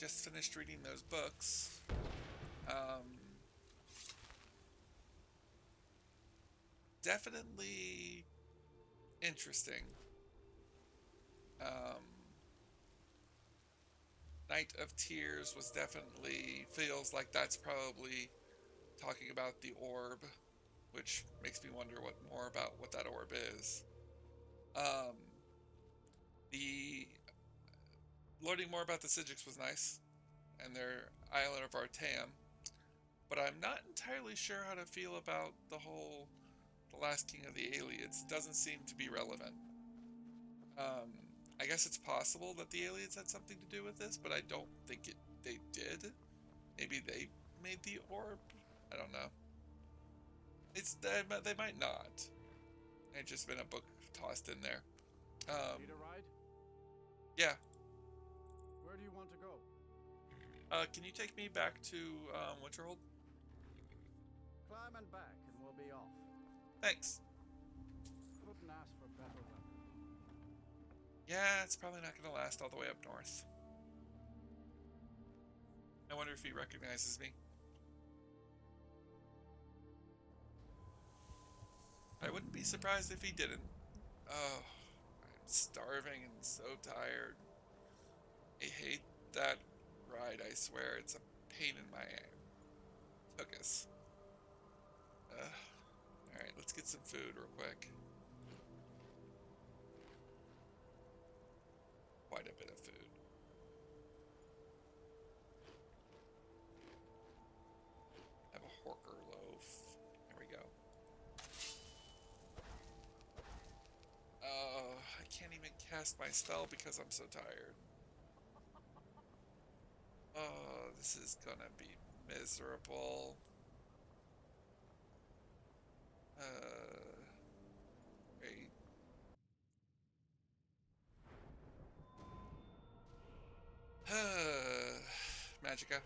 just finished reading those books. Definitely interesting. Night of Tears was definitely feels like that's probably talking about the orb, which makes me wonder what more about what that orb is. Um, the learning more about the Sigics was nice, and their island of Artam, but I'm not entirely sure how to feel about the last king of the Aliens. It doesn't seem to be relevant. Um, I guess it's possible that the aliens had something to do with this, but I don't think they did. Maybe they made the orb. I don't know. They might not. It's just been a book tossed in there. Need a ride? Yeah. Where do you want to go? Can you take me back to Winterhold? Climb and back, and we'll be off. Thanks. Couldn't ask for better weather. Yeah, it's probably not going to last all the way up north. I wonder if he recognizes me. I wouldn't be surprised if he didn't. Oh, I'm starving and so tired. I hate that ride, I swear. It's a pain in my tuchus. Alright, let's get some food real quick. Quite a bit of food. Have a Horker loaf. There we go. I can't even cast my spell because I'm so tired. Oh, this is gonna be miserable. Wait. Magica.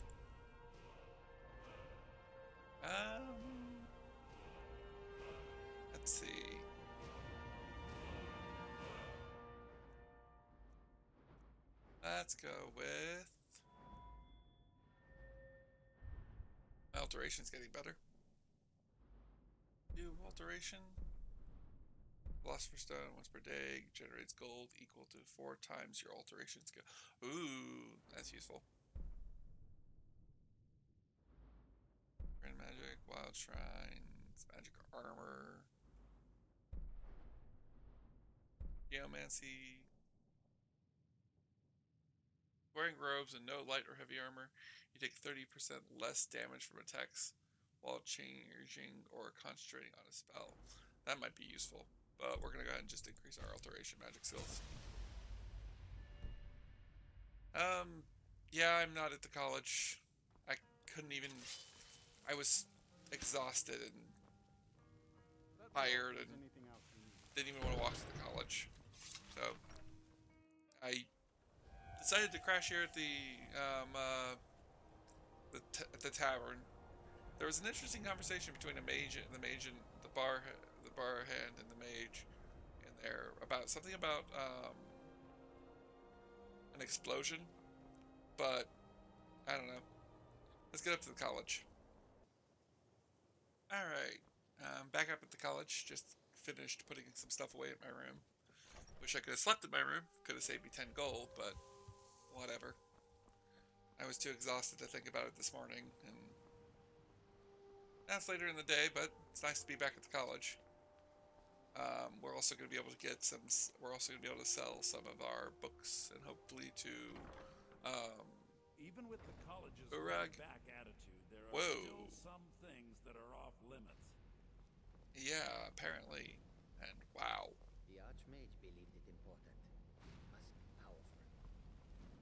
Let's see. Let's go with... My alteration's getting better. New alteration. Philosopher's Stone once per day generates gold equal to 4 times your alteration skill. Ooh, that's useful. Grand Magic, Wild Shrines, Magic Armor, Geomancy. Wearing robes and no light or heavy armor, you take 30% less damage from attacks while changing or concentrating on a spell. That might be useful, but we're going to go ahead and just increase our alteration magic skills. Yeah, I'm not at the college. I couldn't even... I was exhausted and tired and didn't even want to walk to the college. So, I decided to crash here at the tavern. There was an interesting conversation between the mage and the bar hand and the mage in there about something about an explosion, but I don't know. Let's get up to the college. All right, back up at the college. Just finished putting some stuff away at my room. Wish I could have slept in my room. Could have saved me 10 gold, but whatever. I was too exhausted to think about it this morning, and that's later in the day, but it's nice to be back at the college. We're also going to be able to get some. We're also going to be able to sell some of our books, and hopefully to. Even with the college's back attitude, there are still some things that are off limits. Yeah, apparently, and wow. The Archmage believed it important. Must be powerful.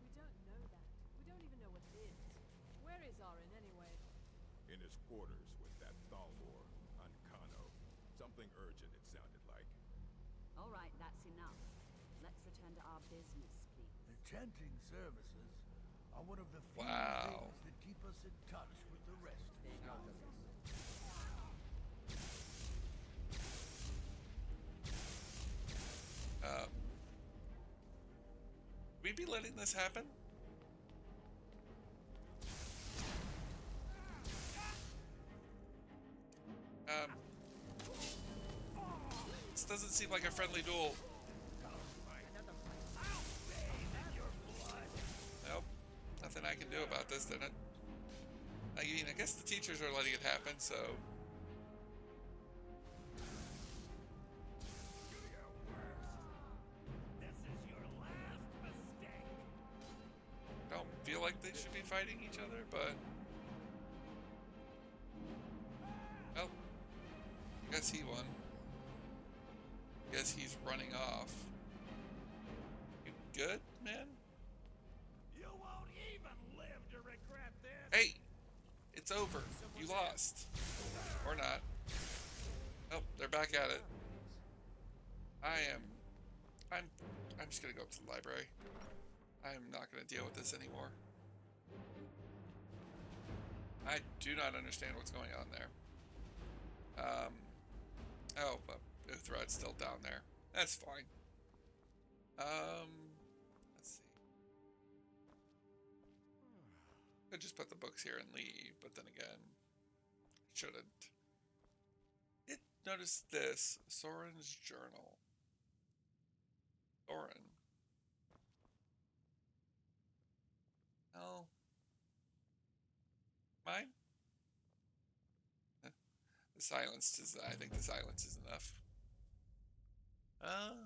We don't know that. We don't even know what it is. Where is Arin anyway? In his quarters with that Thalmor, Ancano. Something urgent, it sounded like. All right, that's enough. Let's return to our business, please. The chanting services are one of the few wow. things that keep us in touch with the rest of Skyrim. We be letting this happen? doesn't seem like a friendly duel. Nope. Nothing I can do about this, then. I mean, I guess the teachers are letting it happen, so... Don't feel like they should be fighting each other, but... Well, I guess he won. Guess he's running off. You good, man? You won't even live to regret this. Hey! It's over. You lost. Or not. Oh, they're back at it. I'm just gonna go up to the library. I'm not gonna deal with this anymore. I do not understand what's going on there. Oh, but Uthrad's still down there. That's fine. Let's see. Could just put the books here and leave, but then again, shouldn't. Notice this. Soren's journal. Soren. No. Mine? The silence is, I think the silence is enough.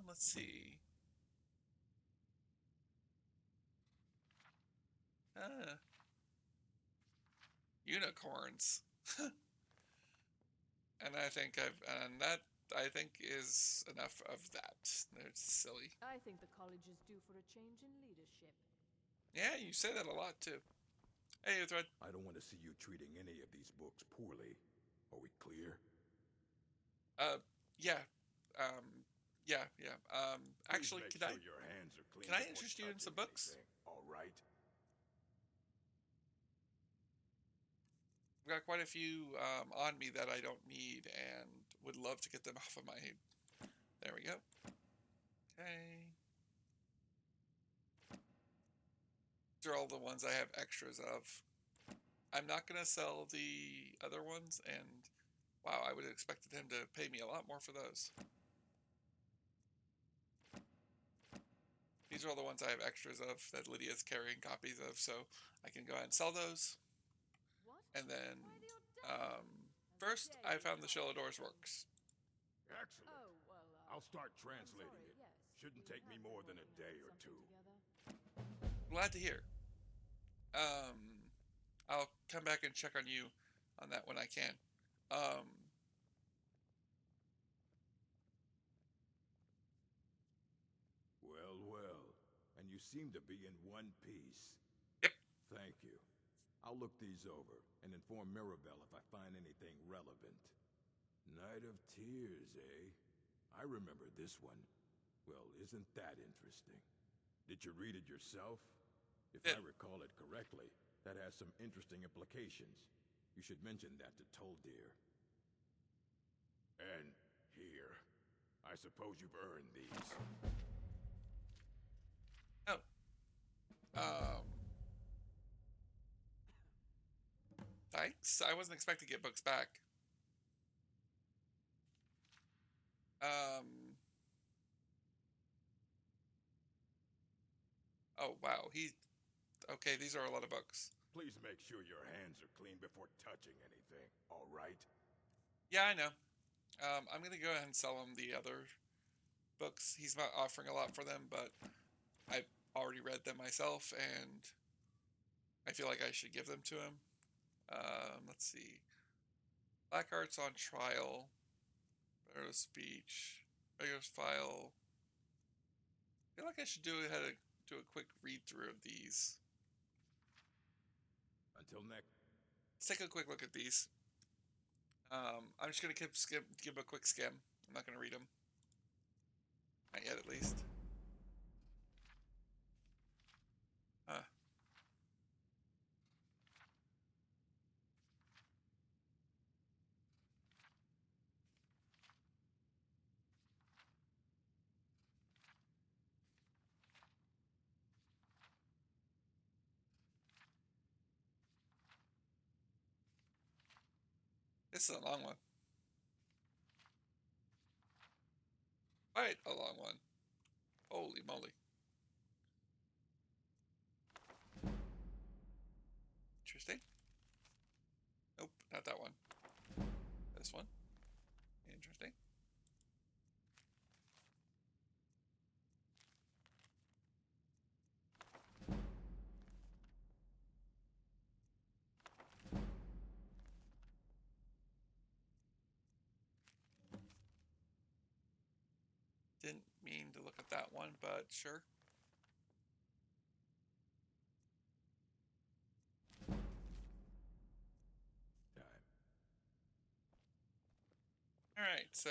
Let's see. Unicorns. And I think that is enough of that. It's silly. I think the college is due for a change in leadership. Yeah, you say that a lot too. Hey, Uthred. I don't want to see you treating any of these books poorly. Are we clear? Yeah. Yeah. Actually, Please can make sure your hands are clean can I before interest you in touching some books? anything, all right? I've got quite a few on me that I don't need and would love to get them off of my... There we go. Okay. These are all the ones I have extras of. I'm not going to sell the other ones, and wow, I would have expected him to pay me a lot more for those. These are all the ones I have extras of that Lydia's carrying copies of, so I can go ahead and sell those. What? And then, first, I found the Shelador's works. Excellent. Oh, well, I'll start I'm translating sorry, it. yes. Shouldn't We take me have more been than a working day on or something two. together. Glad to hear. I'll come back and check on you on that when I can. Well, and you seem to be in one piece. Yep. Thank you. I'll look these over and inform Mirabelle if I find anything relevant. Night of Tears, eh? I remember this one. Well, isn't that interesting? Did you read it yourself? If I recall it correctly, that has some interesting implications. You should mention that to Toldir. And here. I suppose you've earned these. Oh. Thanks. I wasn't expecting to get books back. Oh, wow. Okay, these are a lot of books. Please make sure your hands are clean before touching anything, all right? Yeah, I know. I'm going to go ahead and sell him the other books. He's not offering a lot for them, but I've already read them myself, and I feel like I should give them to him. Let's see. Black Arts on Trial. Barrow Speech. Regular File. I feel like I should do a quick read-through of these. Until next. Let's take a quick look at these. I'm just going to give a quick skim. I'm not going to read them. Not yet, at least. This is a long one. Quite a long one. Holy moly. Interesting. Nope, not that one. This one. Interesting. Didn't mean to look at that one, but sure. Alright, so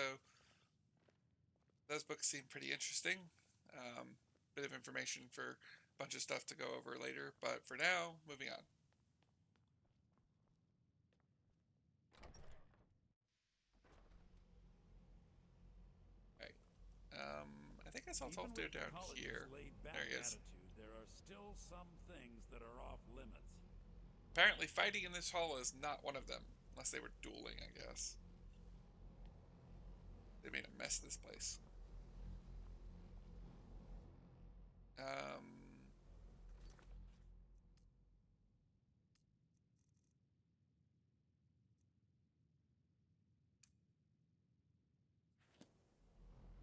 those books seem pretty interesting. Bit of information for a bunch of stuff to go over later, but for now, moving on. I think I saw Tolfdir down here. There he is. There are still some things that are off limits. Apparently fighting in this hall is not one of them. Unless they were dueling, I guess. They made a mess of this place.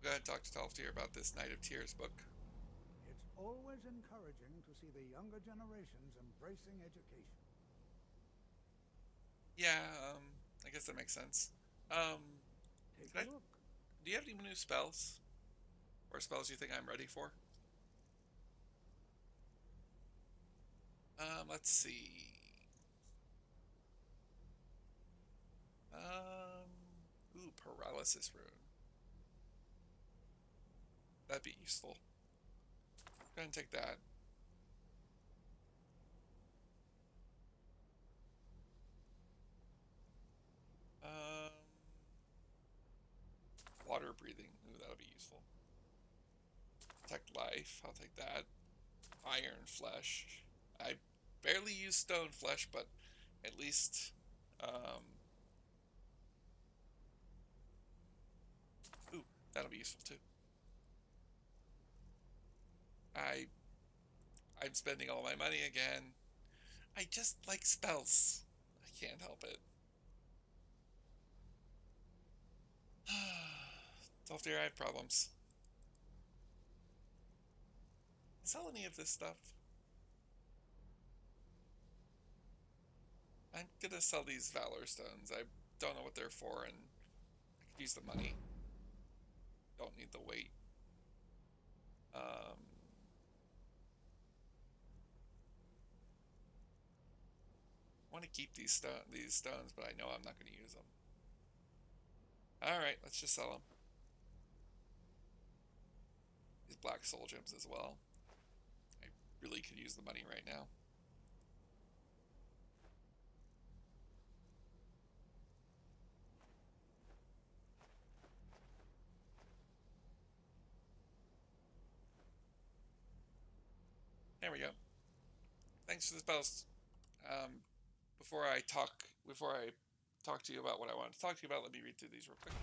Go ahead and talk to Tolfdir about this Knight of Tears book. It's always encouraging to see the younger generations embracing education. Yeah, I guess that makes sense. Take a look. Do you have any new spells? Or spells you think I'm ready for? Let's see. Ooh, Paralysis Rune. That'd be useful. Go ahead and take that. Water breathing. Ooh, that'll be useful. Protect life. I'll take that. Iron flesh. I barely use stone flesh, but at least ooh, that'll be useful too. I'm spending all my money again. I just like spells. I can't help it. Tolfdir, I have problems. Sell any of this stuff? I'm gonna sell these Valor Stones. I don't know what they're for, and I could use the money. Don't need the weight. I want to keep these stones, but I know I'm not going to use them. Alright, let's just sell them. These black soul gems as well. I really could use the money right now. There we go. Thanks for the spells. Before I talk to you about what I wanted to talk to you about, let me read through these real quick.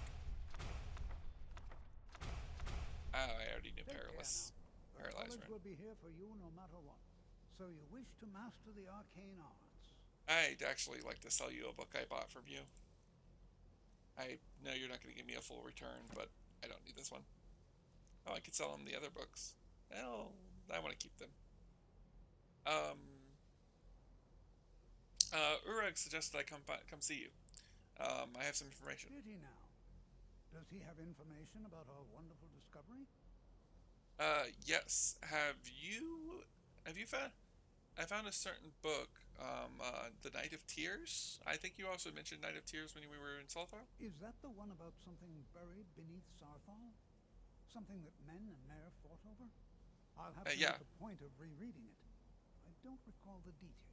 Oh, I already knew Paralyze. Paralyze will be here for you no matter what. So you wish to master the arcane arts? I'd actually like to sell you a book I bought from you. I know you're not going to give me a full return, but I don't need this one. Oh, I could sell them the other books. Well, I want to keep them. Urag suggested I come see you. I have some information. Did he now? Does he have information about our wonderful discovery? Yes. Have you found? I found a certain book, The Knight of Tears. I think you also mentioned Knight of Tears when we were in Salthar. Is that the one about something buried beneath Sarthal? Something that men and Mare fought over? I'll have to make a point of rereading it. I don't recall the details.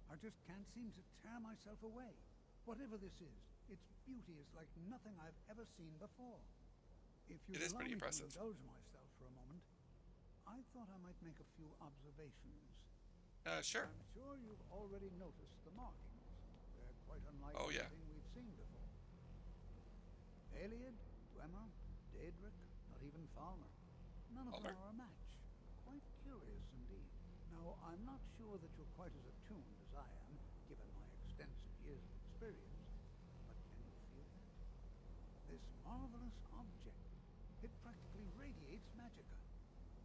I just can't seem to tear myself away. Whatever this is, its beauty is like nothing I've ever seen before. If you allow me to indulge myself for a moment, I thought I might make a few observations. Sure. I'm sure you've already noticed the markings. They're quite unlike anything we've seen before. Ayleid, Dwemer, Daedric, not even Falmer. None of them are a match. Quite curious indeed. Now, I'm not sure that you're quite as attuned as I am, given my extensive years of experience, but can you feel that? This marvelous object, it practically radiates magicka.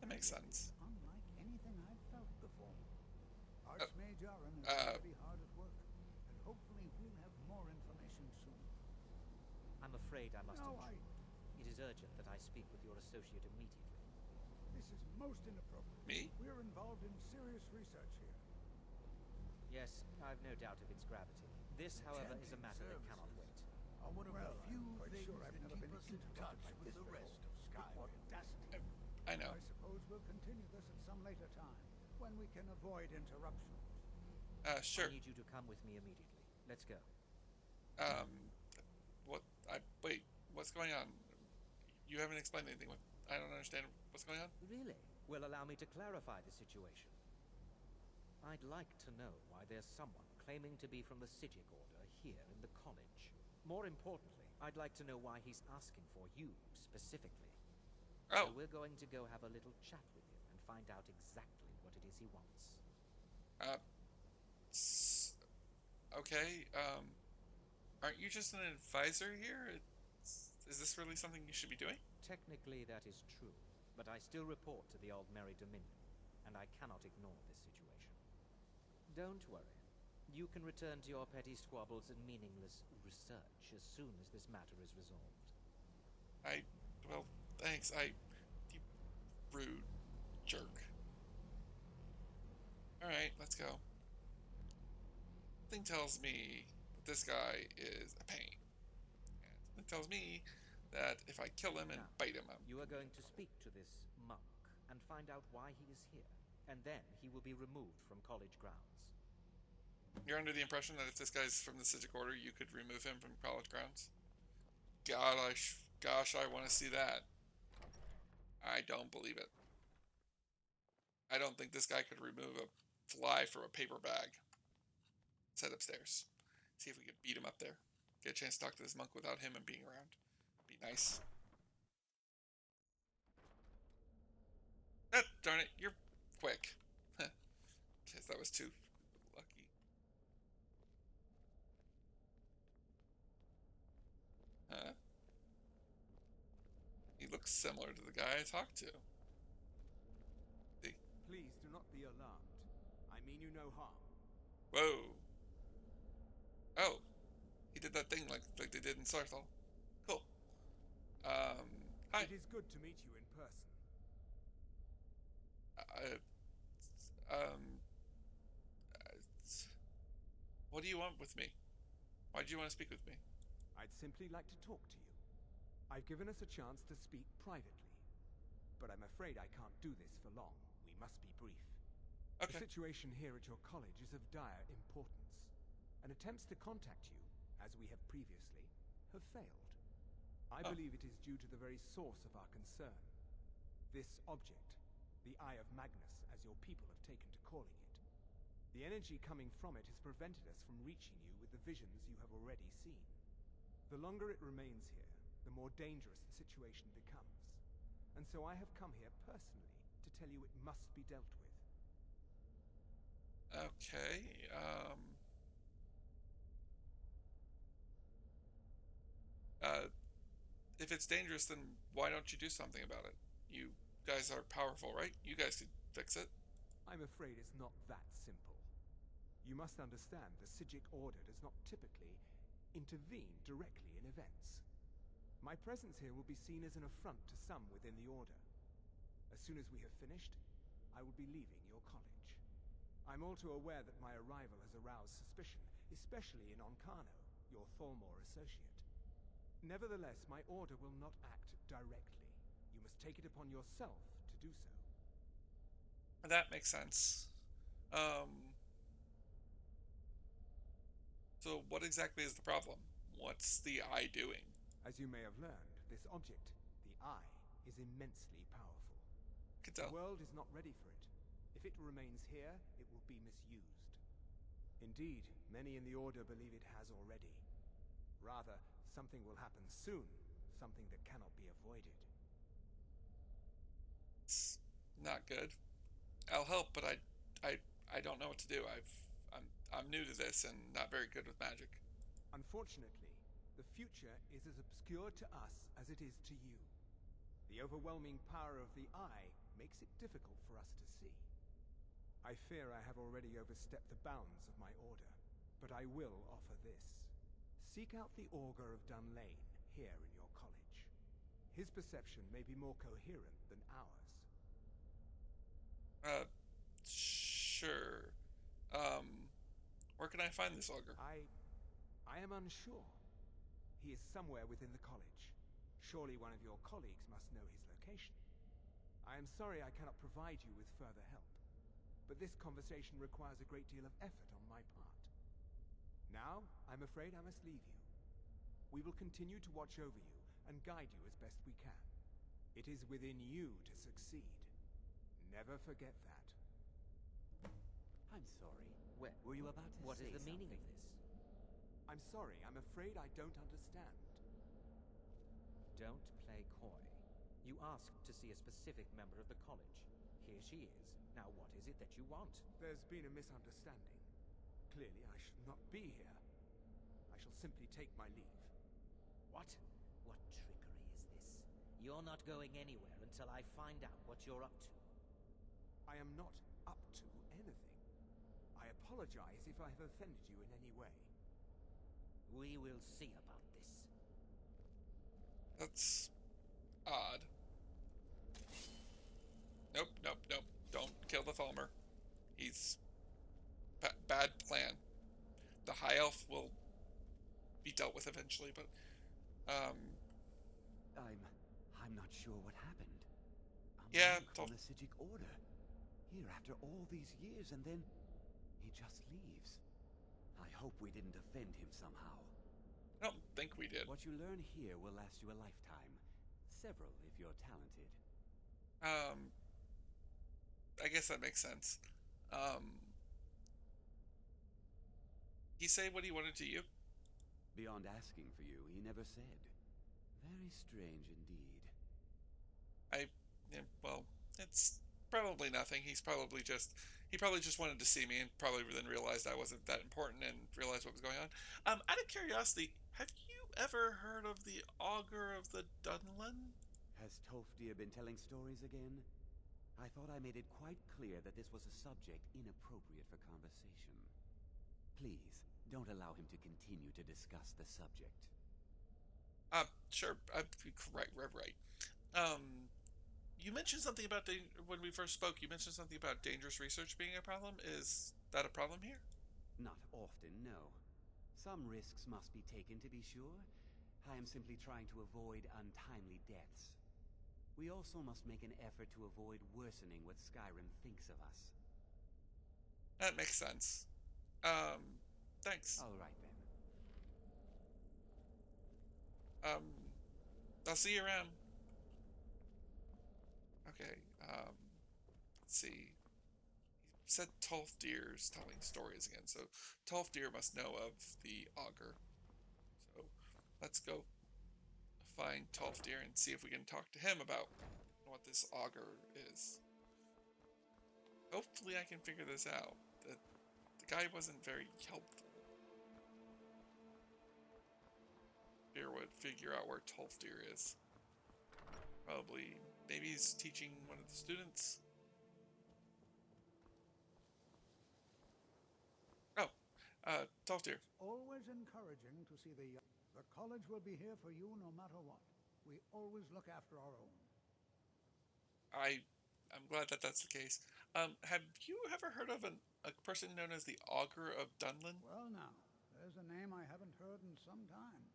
That makes sense. Unlike anything I've felt before. Archmage Aaron is already hard at work, and hopefully we'll have more information soon. I'm afraid I must No, intrude. It is urgent that I speak with your associate immediately. This is most inappropriate. Me? We're involved in serious research here. Yes, I've no doubt of its gravity. This, however, is a matter that cannot wait. Are one of the few I'm quite things sure I've that never keep been us in interrupted touch like with this the before. rest of Skyrim. Audacity. I know. I suppose we'll continue this at some later time, when we can avoid interruption. Sure. I need you to come with me immediately. Let's go. Wait, what's going on? You haven't explained anything. I don't understand what's going on. Really? Well, allow me to clarify the situation. I'd like to know why there's someone claiming to be from the Psijic Order here in the college. More importantly, I'd like to know why he's asking for you, specifically. Oh. So we're going to go have a little chat with him and find out exactly what it is he wants. Okay, aren't you just an advisor here? Is this really something you should be doing? Technically, that is true, but I still report to the Aldmeri Dominion, and I cannot ignore this situation. Don't worry. You can return to your petty squabbles and meaningless research as soon as this matter is resolved. Well, thanks, you rude jerk. Alright, let's go. Something tells me that this guy is a pain. And something tells me that if I kill him and Now, bite him up. You are going to speak to this monk and find out why he is here, and then he will be removed from college grounds. You're under the impression that if this guy's from the Psijic Order, you could remove him from college grounds? Gosh, I want to see that. I don't believe it. I don't think this guy could remove a fly from a paper bag. Let's head upstairs. See if we can beat him up there. Get a chance to talk to this monk without him and being around. Be nice. Ah, darn it, you're quick. Guess that was too lucky. Huh? He looks similar to the guy I talked to. See? Please do not be alarmed. I mean you no harm. Whoa. Oh. He did that thing like they did in Sarthal. Cool. Hi. It is good to meet you in person. What do you want with me? Why do you want to speak with me? I'd simply like to talk to you. I've given us a chance to speak privately, but I'm afraid I can't do this for long. We must be brief. Okay. The situation here at your college is of dire importance, and attempts to contact you, as we have previously, have failed. I believe it is due to the very source of our concern. This object, the Eye of Magnus, as your people have taken to calling it. The energy coming from it has prevented us from reaching you with the visions you have already seen. The longer it remains here, the more dangerous the situation becomes. And so I have come here personally to tell you it must be dealt with. Okay, if it's dangerous, then why don't you do something about it? You guys are powerful, right? You guys could fix it. I'm afraid it's not that simple. You must understand the Psijic Order does not typically intervene directly in events. My presence here will be seen as an affront to some within the Order. As soon as we have finished, I will be leaving your college. I'm all too aware that my arrival has aroused suspicion, especially in Onkano, your Thalmor associate. Nevertheless, my order will not act directly. You must take it upon yourself to do so. That makes sense. So what exactly is the problem? What's the Eye doing? As you may have learned, this object, the Eye, is immensely powerful. Could tell. The world is not ready for it. If it remains here, it will be misused. Indeed, many in the Order believe it has already. Rather, something will happen soon, something that cannot be avoided. not good. I'll help, but I don't know what to do. I'm new to this and not very good with magic. Unfortunately, the future is as obscure to us as it is to you. The overwhelming power of the Eye makes it difficult for us to see. I fear I have already overstepped the bounds of my order, but I will offer this. Seek out the Augur of Dunlane here in your college. His perception may be more coherent than ours. Sure. Where can I find this Augur? I am unsure. He is somewhere within the college. Surely one of your colleagues must know his location. I am sorry I cannot provide you with further help, but this conversation requires a great deal of effort on my part. Now, I'm afraid I must leave you. We will continue to watch over you and guide you as best we can. It is within you to succeed. Never forget that. I'm sorry. Were you about to What say is the meaning of something? this? I'm sorry, I'm afraid I don't understand. Don't play coy. You asked to see a specific member of the college. Here she is. Now what is it that you want? There's been a misunderstanding. Clearly I should not be here. I shall simply take my leave. What? What trickery is this? You're not going anywhere until I find out what you're up to. I am not up to anything. I apologize if I have offended you in any way. We will see about this. That's odd. Nope, nope, nope. Don't kill the Falmer. He's bad plan. The High Elf will be dealt with eventually, but I'm not sure what happened. Yeah, on the Sigic Order. Here after all these years, and then he just leaves. I hope we didn't offend him somehow. I don't think we did. What you learn here will last you a lifetime. Several, if you're talented. I guess that makes sense. He say what he wanted to you? Beyond asking for you, he never said. Very strange indeed. Well, it's probably nothing. He probably just wanted to see me and probably then realized I wasn't that important and realized what was going on. Out of curiosity, have you ever heard of the Augur of the Dunlane? Has Tolfdir been telling stories again? I thought I made it quite clear that this was a subject inappropriate for conversation. Please, don't allow him to continue to discuss the subject. Sure. Right. You mentioned something about when we first spoke. You mentioned something about dangerous research being a problem. Is that a problem here? Not often, no. Some risks must be taken, to be sure. I am simply trying to avoid untimely deaths. We also must make an effort to avoid worsening what Skyrim thinks of us. That makes sense. Thanks. All right, then. I'll see you around. Okay, let's see. He said Tolfdir's telling stories again, so Tolfdir must know of the Augur. So let's go find Tolfdir and see if we can talk to him about what this Augur is. Hopefully I can figure this out. The guy wasn't very helpful. Beer would figure out where Tolfdir is. Probably, maybe he's teaching one of the students. Oh, Tolfdir. Always encouraging to see the college will be here for you no matter what. We always look after our own. I'm glad that that's the case. Have you ever heard of a person known as the Augur of Dunlane? Well now, there's a name I haven't heard in some time.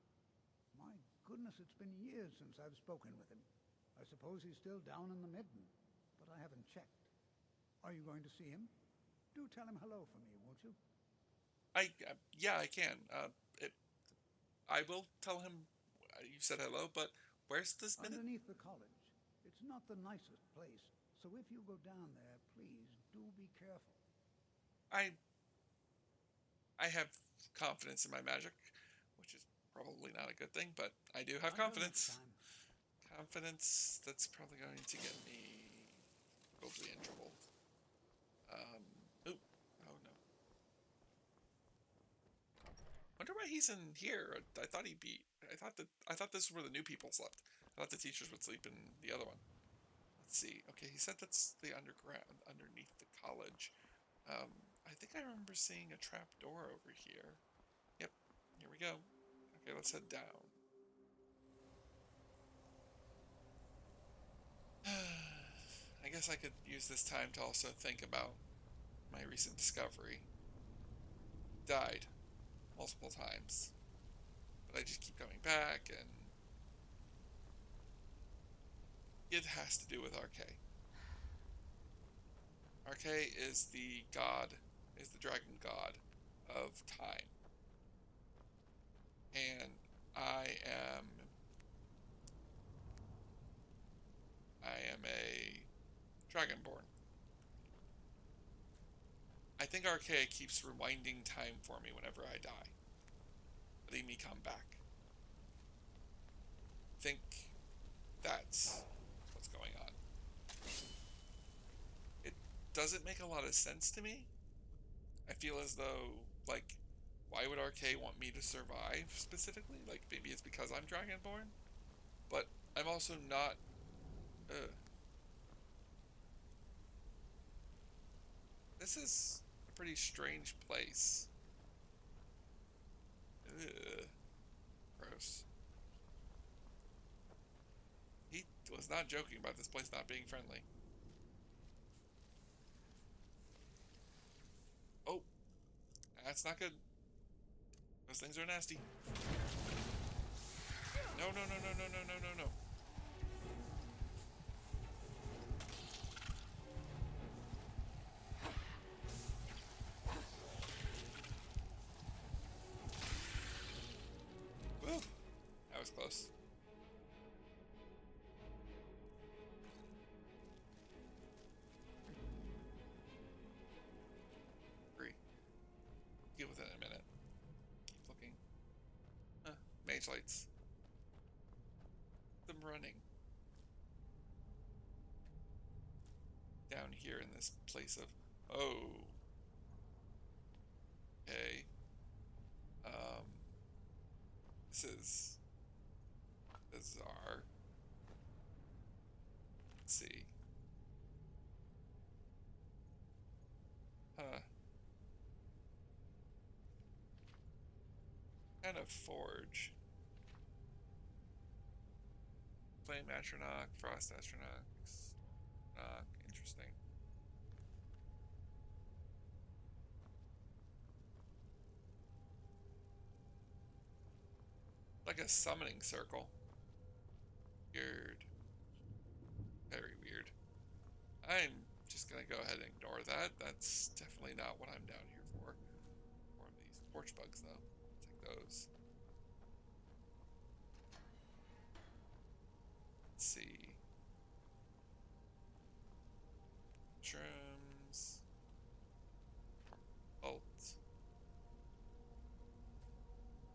My goodness, it's been years since I've spoken with him. I suppose he's still down in the Midden, but I haven't checked. Are you going to see him? Do tell him hello for me, won't you? Yeah, I can. I will tell him you said hello, but where's this Midden? Underneath the college. It's not the nicest place, so if you go down there, please do be careful. I have confidence in my magic, which is probably not a good thing, but I do have confidence. Confidence that's probably going to get me Probably in trouble. Oh no. Wonder why he's in here. I thought he'd be. I thought this was where the new people slept. I thought the teachers would sleep in the other one. Let's see. Okay, he said that's the underground, underneath the college. I think I remember seeing a trap door over here. Yep, here we go. Okay, let's head down. I guess I could use this time to also think about my recent discovery. Died multiple times, but I just keep coming back, and it has to do with RK. RK is the god, is the dragon god of time, and I am a dragonborn. I think RK keeps rewinding time for me whenever I die, letting me come back. I think that's what's going on. It doesn't make a lot of sense to me. I feel as though, like, why would RK want me to survive specifically? Like, maybe it's because I'm dragonborn? But I'm also not... This is a pretty strange place. Gross. He was not joking about this place not being friendly. Oh, that's not good. Those things are nasty. No, no, no, no, no, no, no, no, no. Woo! That was close. Deal with it in a minute. Keep looking. Mage lights. Them running. Down here in this place of... Oh. Okay. This is... bizarre. Let's see. Kind of forge. Flame Astronaut, Frost Astronaut. Interesting. Like a summoning circle. Weird. Very weird. I'm just gonna go ahead and ignore that. That's definitely not what I'm down here for. More of these torch bugs, though. Take those. Let's see. Shrooms. Bolt.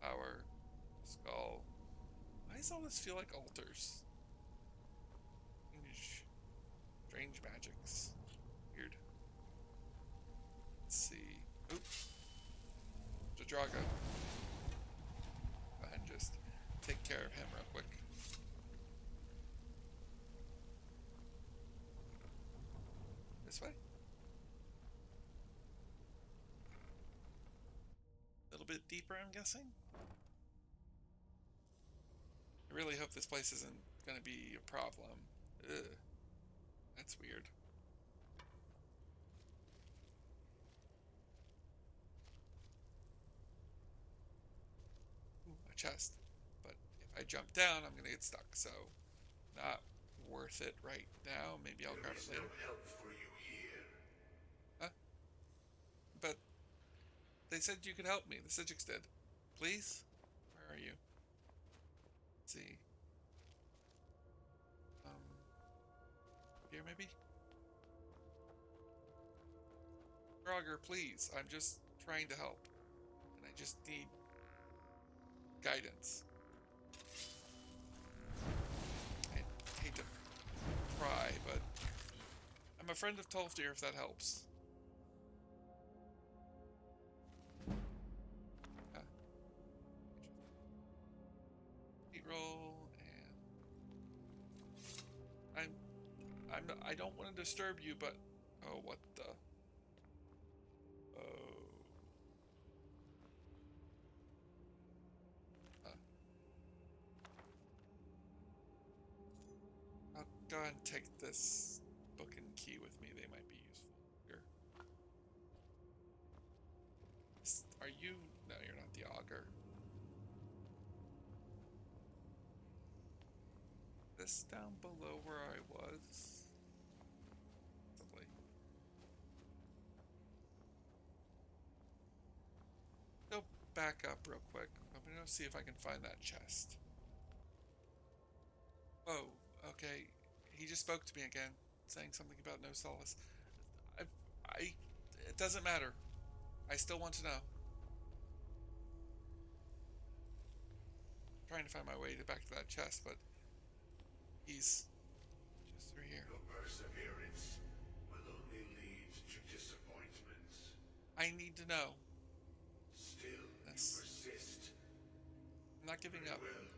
Power. Skull. Why does all this feel like altars? Strange magics. Weird. Let's see. Oops. The Draga. Go ahead and just take care of him real quick. This way? A little bit deeper, I'm guessing? I really hope this place isn't going to be a problem. Ugh. That's weird. Ooh, a chest. But if I jump down, I'm gonna get stuck, so not worth it right now. Maybe I'll grab it later. No help for you here. Huh? But they said you could help me. The Sigix did. Please? Where are you? Let's see. Here maybe? Augur, please. I'm just trying to help. And I just need guidance. I hate to pry, but I'm a a friend of Tolfdir, if that helps. Roll, and I don't want to disturb you, but oh, what the? Oh. I'll go ahead and take this book and key with me. They might be useful here. Are you? No, you're not the Augur. This down below where I was. Lovely. Go back up real quick. I'm gonna see if I can find that chest. Oh, okay. He just spoke to me again, saying something about no solace. It doesn't matter. I still want to know. I'm trying to find my way back to that chest, but he's just through here. Your perseverance will only lead to disappointments. I need to know. Still, yes. You persist. I'm not giving up. Well,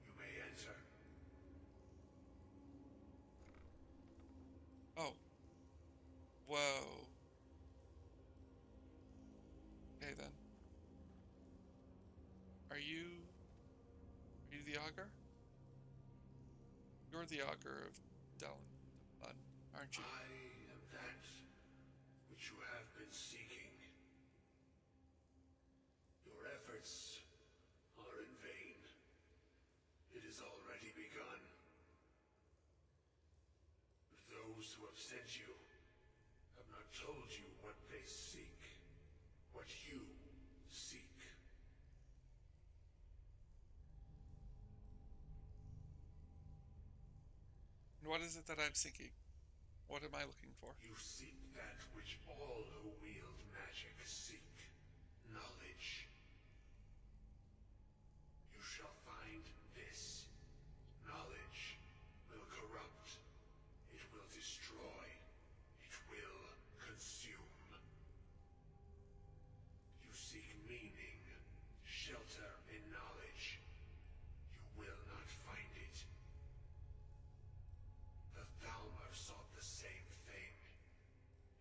you may enter. Oh. Whoa. Okay then. Are you the Augur? You're the Augur of Delun, aren't you? I am that which you have been seeking. Your efforts are in vain. It has already begun. But those who have sent you have not told you what they seek, what you seek. And what is it that I'm seeking? What am I looking for? You seek that which all who wield magic seek. Knowledge. You shall find this. Knowledge will corrupt. It will destroy. It will consume. You seek meaning, shelter in knowledge. You will not find it. The Thalmor sought the same thing,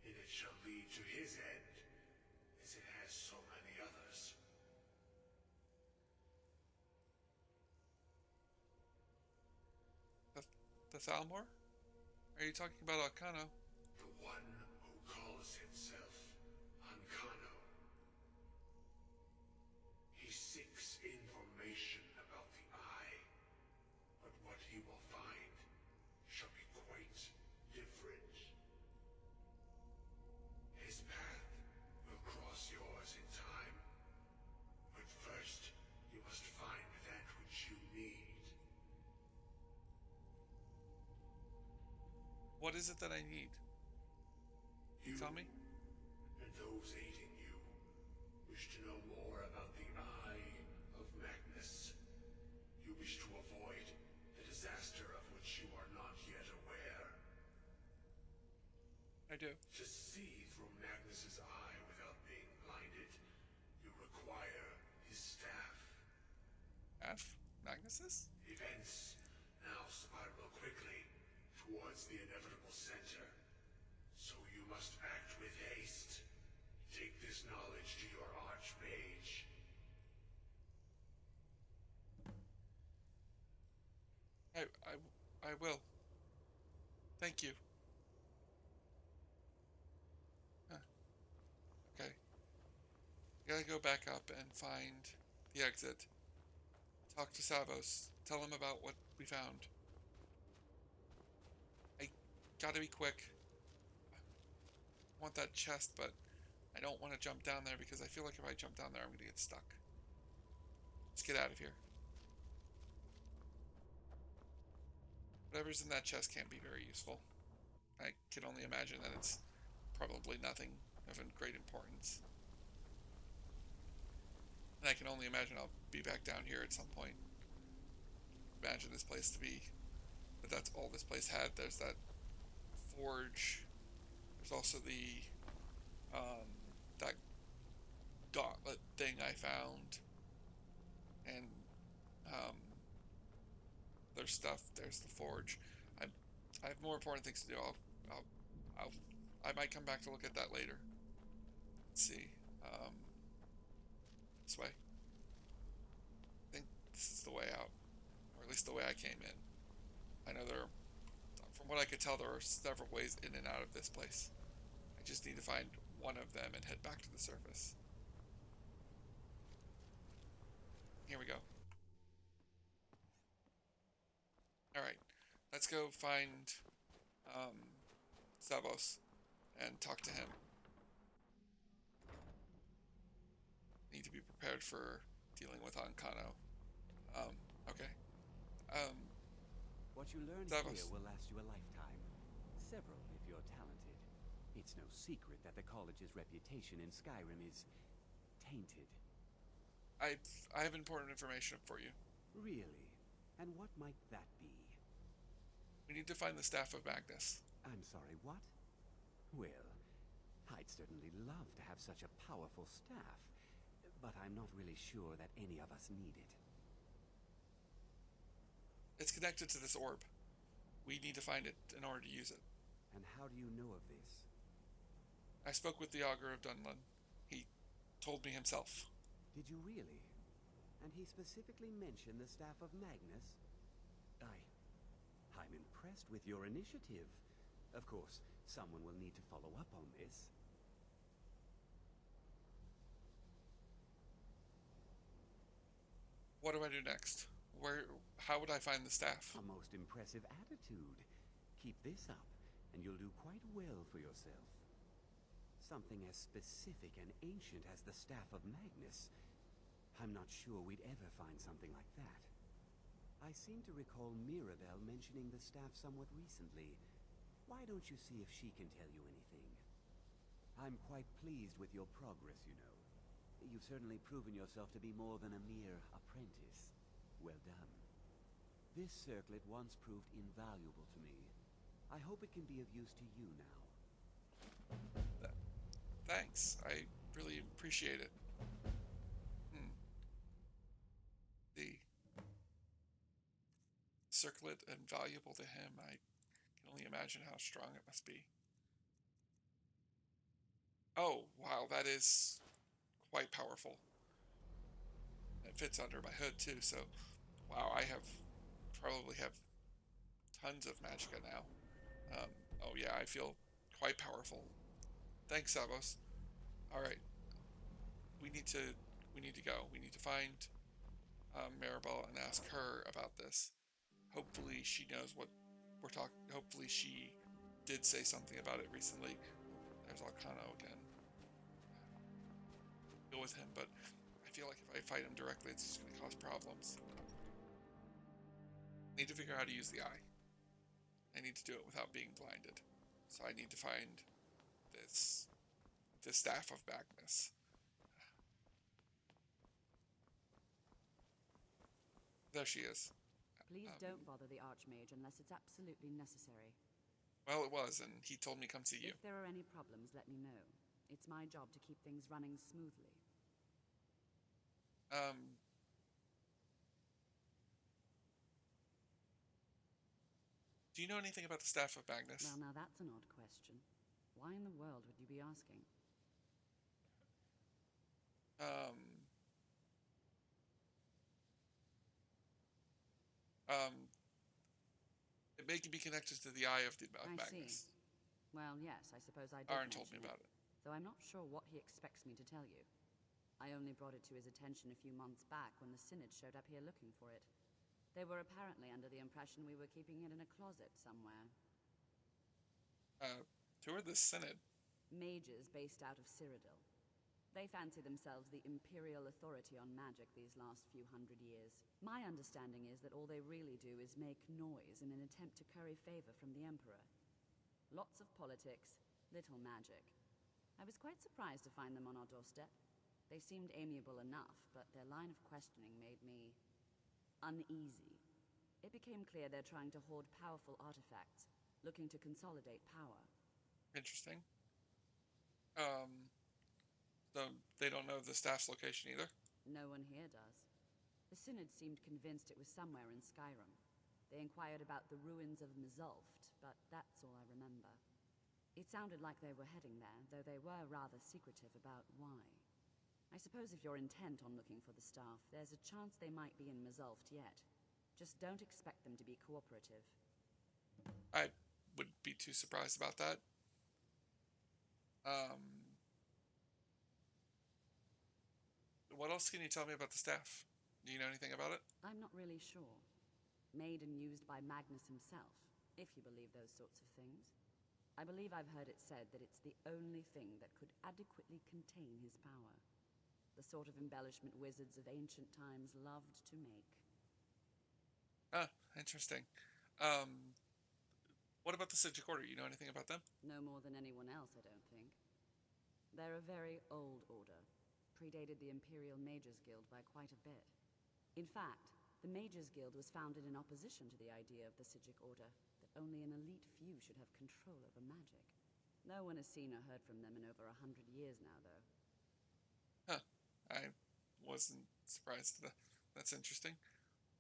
and it shall lead to his end, as it has so many others. The Thalmor? Are you talking about Alcano? The one who calls himself Ancano. He seeks information about the Eye, but what he will find shall be quite different. His path will cross yours in time, but first you must find that which you need. What is it that I need? You tell me? And those aiding you wish to know more about the Eye of Magnus. You wish to avoid the disaster of which you are not yet aware. I do. To see through Magnus's eye without being blinded, you require his staff. F? Magnus's? Events now spiral quickly towards the inevitable center. So you must act with haste. Take this knowledge to your archmage. I will. Thank you. Huh. Okay. Gotta go back up and find the exit. Talk to Savos. Tell him about what we found. I gotta be quick. I want that chest, but I don't want to jump down there because I feel like if I jump down there, I'm gonna get stuck. Let's get out of here. Whatever's in that chest can't be very useful. I can only imagine that it's probably nothing of great importance. And I can only imagine I'll be back down here at some point. Imagine this place to be... But that's all this place had. There's that forge There's also the that gauntlet thing I found, and there's stuff. There's the forge. I have more important things to do. I might come back to look at that later. Let's see. This way. I think this is the way out, or at least the way I came in. I know there are, from what I could tell, there are several ways in and out of this place. I just need to find one of them and head back to the surface. Here we go. Alright, let's go find Zavos and talk to him. Need to be prepared for dealing with Ancano. Okay. What you learn Zavos. here will last you a lifetime. Several, if you're talented. It's no secret that the college's reputation in Skyrim is tainted. I have important information for you. Really? And what might that be? We need to find the Staff of Magnus. I'm sorry, what? Well, I'd certainly love to have such a powerful staff, but I'm not really sure that any of us need it. It's connected to this orb. We need to find it in order to use it. And how do you know of this? I spoke with the Augur of Dunlun. He told me himself. Did you really? And he specifically mentioned the Staff of Magnus? I'm impressed with your initiative. Of course, someone will need to follow up on this. What do I do next? How would I find the staff? A most impressive attitude. Keep this up, and you'll do quite well for yourself. Something as specific and ancient as the Staff of Magnus. I'm not sure we'd ever find something like that. I seem to recall Mirabelle mentioning the staff somewhat recently. Why don't you see if she can tell you anything? I'm quite pleased with your progress, you know. You've certainly proven yourself to be more than a mere apprentice. Well done. This circlet once proved invaluable to me. I hope it can be of use to you now. Thanks. I really appreciate it. The circlet invaluable to him. I can only imagine how strong it must be. Oh, wow, that is quite powerful. It fits under my hood too, so wow, I probably have tons of magicka now. Oh yeah, I feel quite powerful. Thanks, Zavos. Alright. We need to go. We need to find Maribel and ask her about this. Hopefully she knows what we're talking. Hopefully she did say something about it recently. There's Alcano again. Deal with him, but I feel like if I fight him directly, it's just going to cause problems. I need to figure out how to use the eye. I need to do it without being blinded. So I need to find the Staff of Magnus. There she is. Please don't bother the Archmage unless it's absolutely necessary. Well, it was, and he told me come see you. If there are any problems, let me know. It's my job to keep things running smoothly. Do you know anything about the Staff of Magnus? Well, now that's an odd question. Why in the world would you be asking? It may be connected to the Eye of Magnus. See. Well, yes, I suppose I did. Aaron told me about it. Though I'm not sure what he expects me to tell you. I only brought it to his attention a few months back when the Synod showed up here looking for it. They were apparently under the impression we were keeping it in a closet somewhere. Who are the Synod? Mages based out of Cyrodiil. They fancy themselves the imperial authority on magic these last few hundred years. My understanding is that all they really do is make noise in an attempt to curry favor from the Emperor. Lots of politics, little magic. I was quite surprised to find them on our doorstep. They seemed amiable enough, but their line of questioning made me uneasy. It became clear they're trying to hoard powerful artifacts, looking to consolidate power. Interesting. So they don't know the staff's location either? No one here does. The Synod seemed convinced it was somewhere in Skyrim. They inquired about the ruins of Mzulft, but that's all I remember. It sounded like they were heading there, though they were rather secretive about why. I suppose if you're intent on looking for the staff, there's a chance they might be in Mzulft yet. Just don't expect them to be cooperative. I wouldn't be too surprised about that. What else can you tell me about the staff? Do you know anything about it? I'm not really sure. Made and used by Magnus himself, if you believe those sorts of things. I believe I've heard it said that it's the only thing that could adequately contain his power. The sort of embellishment wizards of ancient times loved to make. Ah, interesting. What about the Sigil Order? You know anything about them? No more than anyone else, I don't think. They're a very old order. Predated the Imperial Mages Guild by quite a bit. In fact, the Mages Guild was founded in opposition to the idea of the Sigil Order, that only an elite few should have control over magic. No one has seen or heard from them in over 100 years now, though. Huh. I wasn't surprised at that. That's interesting.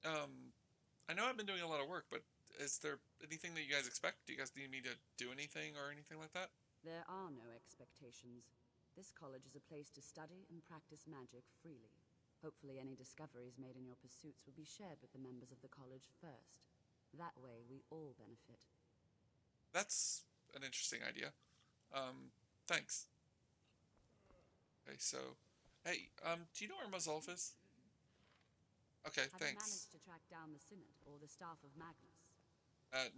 I know I've been doing a lot of work, but is there anything that you guys expect? Do you guys need me to do anything or anything like that? There are no expectations. This college is a place to study and practice magic freely. Hopefully any discoveries made in your pursuits will be shared with the members of the college first. That way, we all benefit. That's an interesting idea. Thanks. Okay, so... Hey, do you know where Mazulf is? Okay, Have thanks. you managed to track down the Synod or the staff of Magnus?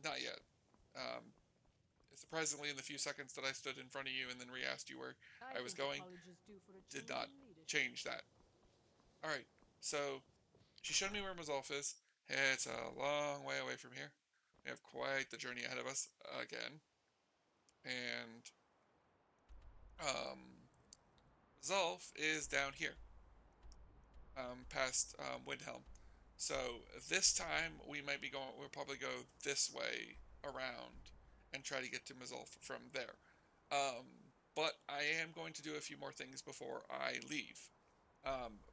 Not yet. Surprisingly, in the few seconds that I stood in front of you and then re-asked you where I was going, did not change that. Alright, so she showed me where Mazulf is. It's a long way away from here. We have quite the journey ahead of us again. And Mazulf is down here, past Windhelm. So this time we might be going. We'll probably go this way around and try to get to Mazulf from there. But I am going to do a few more things before I leave.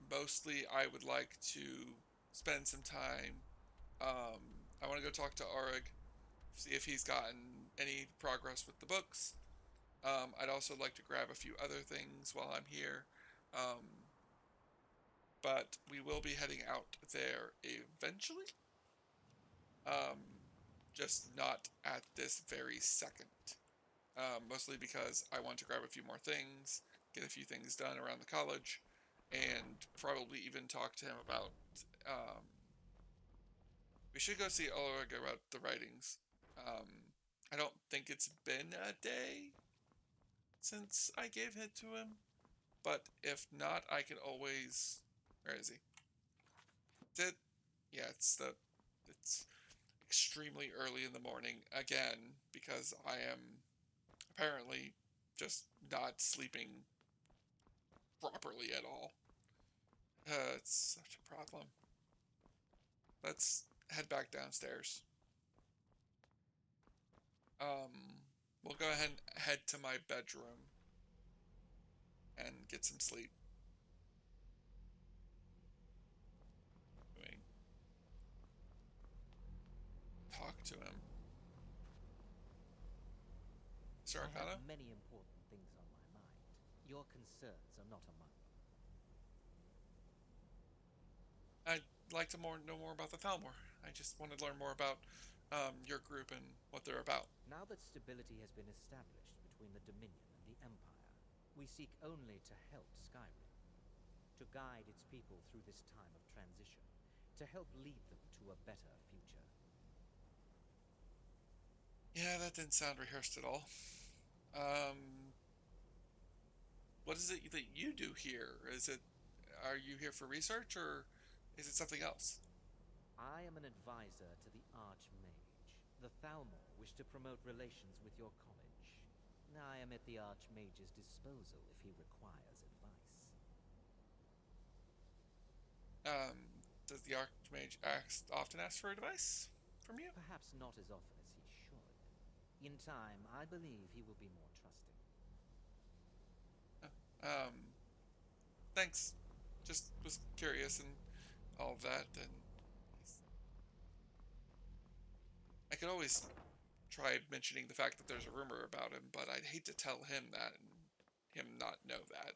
Mostly, I would like to spend some time. I want to go talk to Augur, see if he's gotten any progress with the books. I'd also like to grab a few other things while I'm here. But we will be heading out there eventually. Just not at this very second. Mostly because I want to grab a few more things, get a few things done around the college, and probably even talk to him about... we should go see Augur about the writings. I don't think it's been a day since I gave it to him, but if not, I can always... Where is he? Is it? Yeah, it's extremely early in the morning again because I am apparently just not sleeping properly at all. It's such a problem. Let's head back downstairs. We'll go ahead and head to my bedroom and get some sleep. Talk to him. Sir I have many important things on my mind. Your concerns are not among them. I'd like to know more about the Thalmor. I just want to learn more about your group and what they're about. Now that stability has been established between the Dominion and the Empire, we seek only to help Skyrim, to guide its people through this time of transition, to help lead them to a better future. Yeah, that didn't sound rehearsed at all. What is it that you do here? Are you here for research, or is it something else? I am an advisor to the Archmage. The Thalmor wish to promote relations with your college. I am at the Archmage's disposal if he requires advice. Does the Archmage often ask for advice from you? Perhaps not as often as he should. In time, I believe he will be more trusting. Thanks. Just was curious and all of that, and I could always try mentioning the fact that there's a rumor about him, but I'd hate to tell him that and him not know that.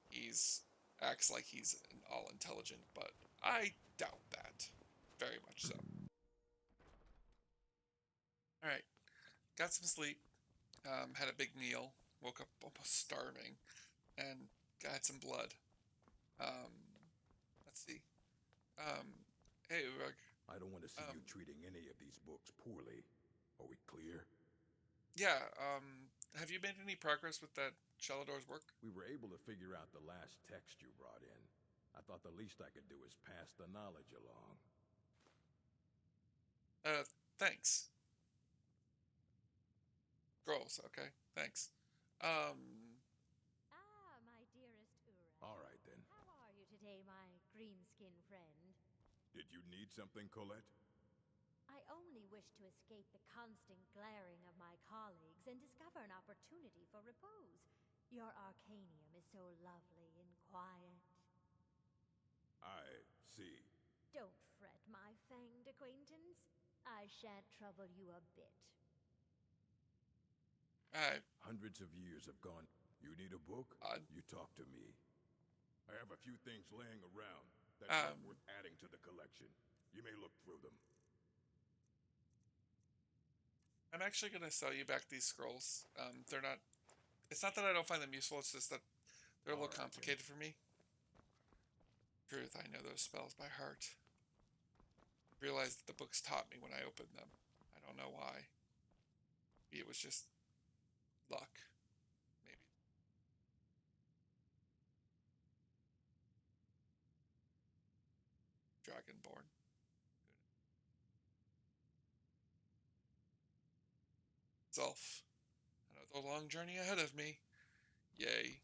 He's acts like he's all intelligent, but I doubt that. Very much so. Alright. Got some sleep. Had a big meal. Woke up almost starving. And got some blood. Let's see. Hey, Urug. I don't want to see you treating any of these books poorly. Are we clear? Yeah, have you made any progress with that Shalador's work? We were able to figure out the last text you brought in. I thought the least I could do is pass the knowledge along. Thanks. Scrolls, okay, thanks. Ah, my dearest Urag. All right, then. How are you today, my green-skin friend? Did you need something, Colette? I only wish to escape the constant glaring of my colleagues and discover an opportunity for repose. Your arcanium is so lovely and quiet. I see. Don't fret, my fanged acquaintance. I shan't trouble you a bit. Hundreds of years have gone. You need a book? You talk to me. I have a few things laying around that are worth adding to the collection. You may look through them. I'm actually going to sell you back these scrolls. They're not... It's not that I don't find them useful, it's just that they're a little complicated for me. Truth, I know those spells by heart. Realized that the books taught me when I opened them. I don't know why. Maybe it was just luck. Maybe. Dragonborn. Self. Another long journey ahead of me. Yay.